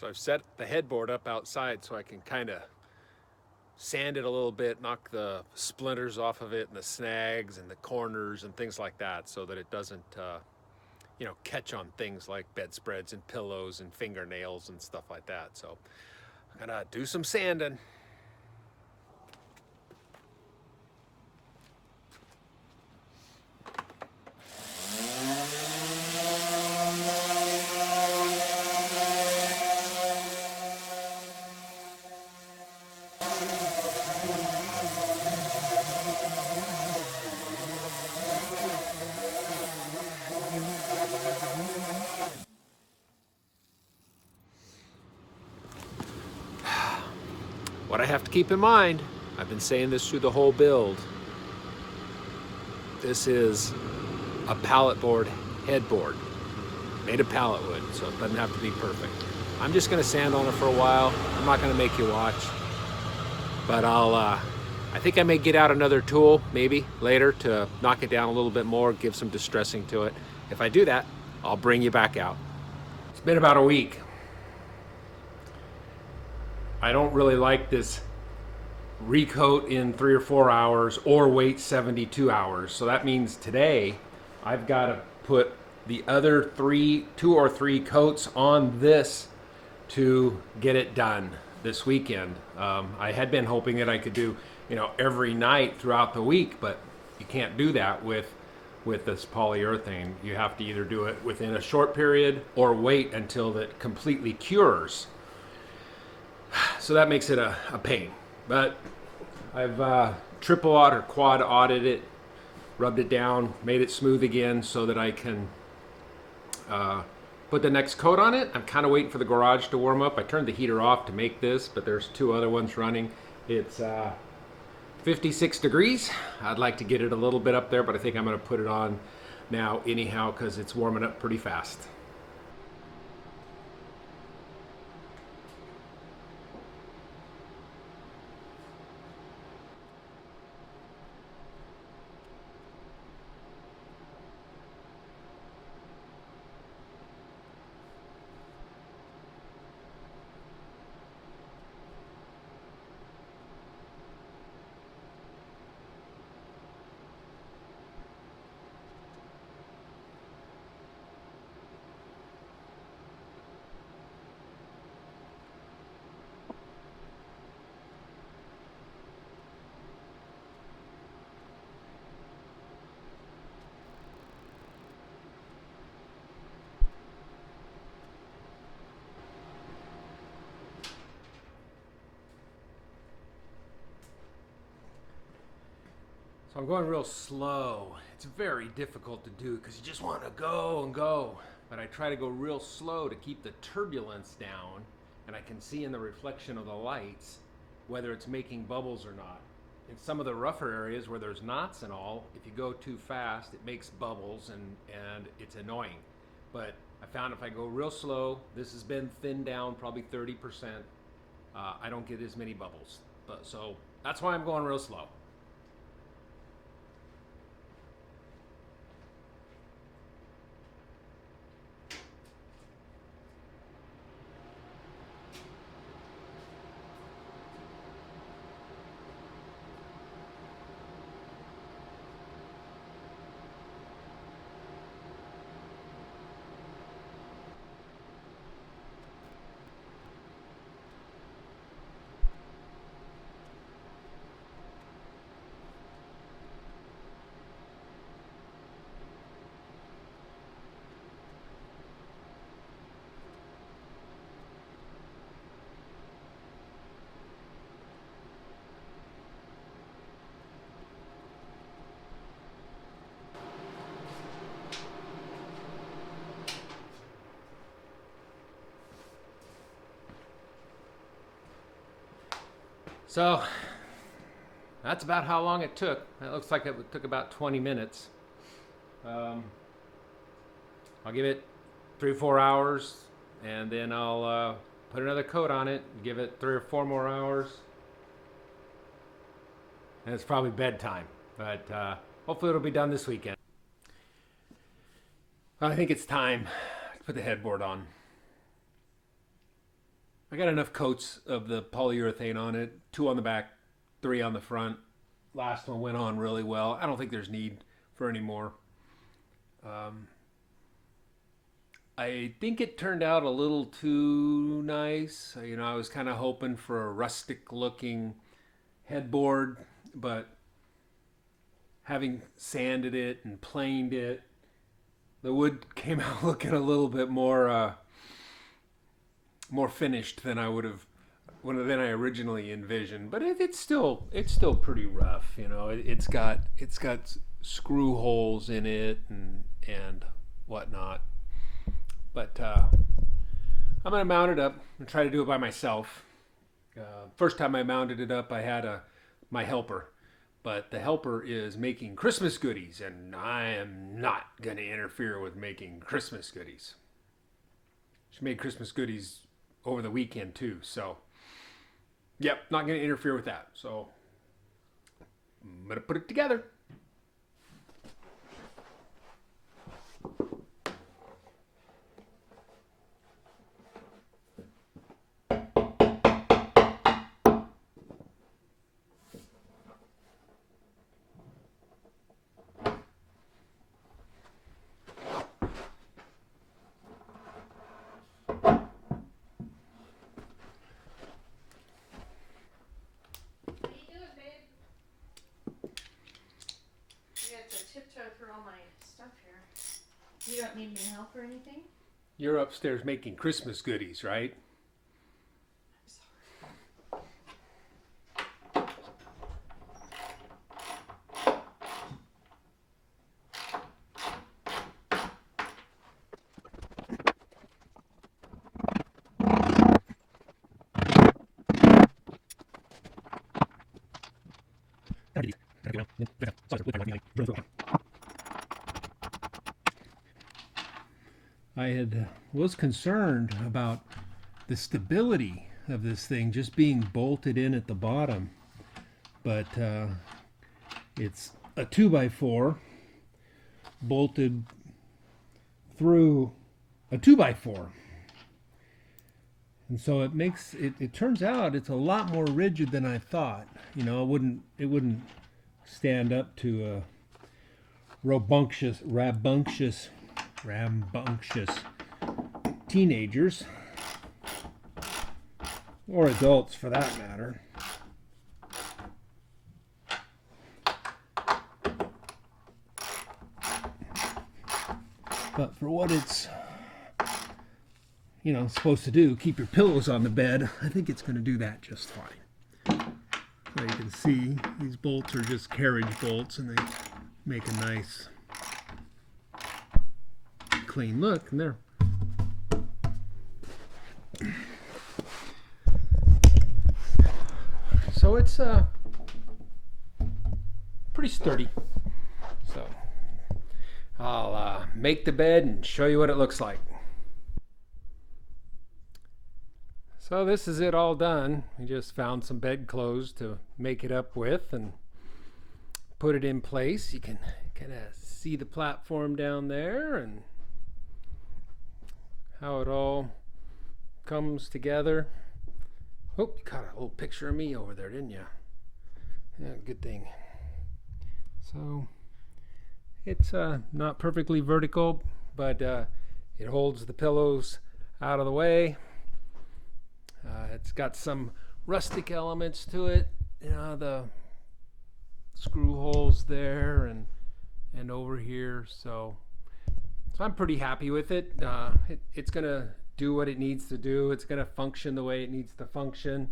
So I've set the headboard up outside so I can kind of sand it a little bit, knock the splinters off of it and the snags and the corners and things like that, so that it doesn't catch on things like bedspreads and pillows and fingernails and stuff like that. So I'm gonna do some sanding. What I have to keep in mind, I've been saying this through the whole build, this is a pallet board headboard made of pallet wood, so it doesn't have to be perfect. I'm just gonna sand on it for a while. I'm not gonna make you watch, but I think I may get out another tool maybe later to knock it down a little bit more, give some distressing to it. If I do that, I'll bring you back out. It's been about a week. I don't really like this recoat in 3 or 4 hours or wait 72 hours. So that means today I've got to put the other 2 or 3 coats on this to get it done this weekend. I had been hoping that I could do, every night throughout the week, but you can't do that with this polyurethane. You have to either do it within a short period or wait until it completely cures. So that makes it a pain. But I've triple or quad audited it, rubbed it down, made it smooth again so that I can put the next coat on it. I'm kind of waiting for the garage to warm up. I turned the heater off to make this, but there's 2 other ones running. It's 56 degrees. I'd like to get it a little bit up there, but I think I'm going to put it on now anyhow because it's warming up pretty fast. So I'm going real slow. It's very difficult to do because you just want to go and go. But I try to go real slow to keep the turbulence down, and I can see in the reflection of the lights whether it's making bubbles or not. In some of the rougher areas where there's knots and all, if you go too fast, it makes bubbles and it's annoying. But I found if I go real slow, this has been thinned down probably 30%, I don't get as many bubbles. So that's why I'm going real slow. So that's about how long it took. It looks like it took about 20 minutes. I'll give it 3 or 4 hours, and then I'll put another coat on it, give it 3 or 4 more hours, and it's probably bedtime. But hopefully it'll be done this weekend. I think it's time to put the headboard on. I got enough coats of the polyurethane on it, 2 on the back, 3 on the front. Last one went on really well. I don't think there's need for any more. I think it turned out a little too nice. I was kind of hoping for a rustic looking headboard, but having sanded it and planed it, the wood came out looking a little bit more finished than I would have than I originally envisioned. But it's still pretty rough. It's got screw holes in it and whatnot. But I'm gonna mount it up and try to do it by myself. First time I mounted it up, I had my helper, but the helper is making Christmas goodies, and I am not gonna interfere with making Christmas goodies. She made Christmas goodies over the weekend too, so yep, not gonna interfere with that. So I'm gonna put it together. Tiptoe through all my stuff here. You don't need any help or anything? You're upstairs making Christmas goodies, right? I'm sorry. I was concerned about the stability of this thing just being bolted in at the bottom, but it's a 2x4 bolted through a 2x4, and so it turns out it's a lot more rigid than I thought. It wouldn't stand up to a rambunctious teenagers, or adults for that matter. But for what it's supposed to do, keep your pillows on the bed, I think it's going to do that just fine. So you can see these bolts are just carriage bolts, and they make a nice clean look, and there. So it's pretty sturdy. So I'll make the bed and show you what it looks like. So this is it all done. We just found some bedclothes to make it up with and put it in place. You can kind of see the platform down there and how it all comes together. Oh, you caught a little picture of me over there, didn't you? Yeah, good thing. So it's not perfectly vertical, but it holds the pillows out of the way. It's got some rustic elements to it, the screw holes there and over here. So I'm pretty happy with it. It's gonna do what it needs to do. It's gonna function the way it needs to function.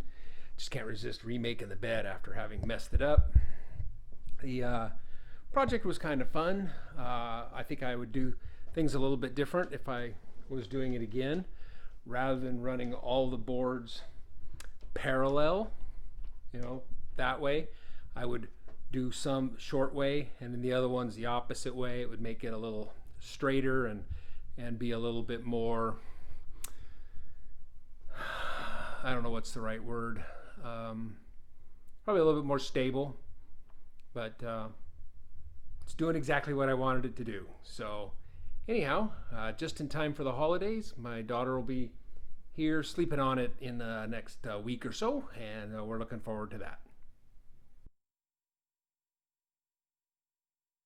Just can't resist remaking the bed after having messed it up. The project was kind of fun. I think I would do things a little bit different if I was doing it again. Rather than running all the boards parallel, that way, I would do some short way and then the other ones the opposite way. It would make it a little straighter and be a little bit more, I don't know what's the right word, probably a little bit more stable, but it's doing exactly what I wanted it to do. So anyhow, just in time for the holidays, my daughter will be here sleeping on it in the next week or so, and we're looking forward to that.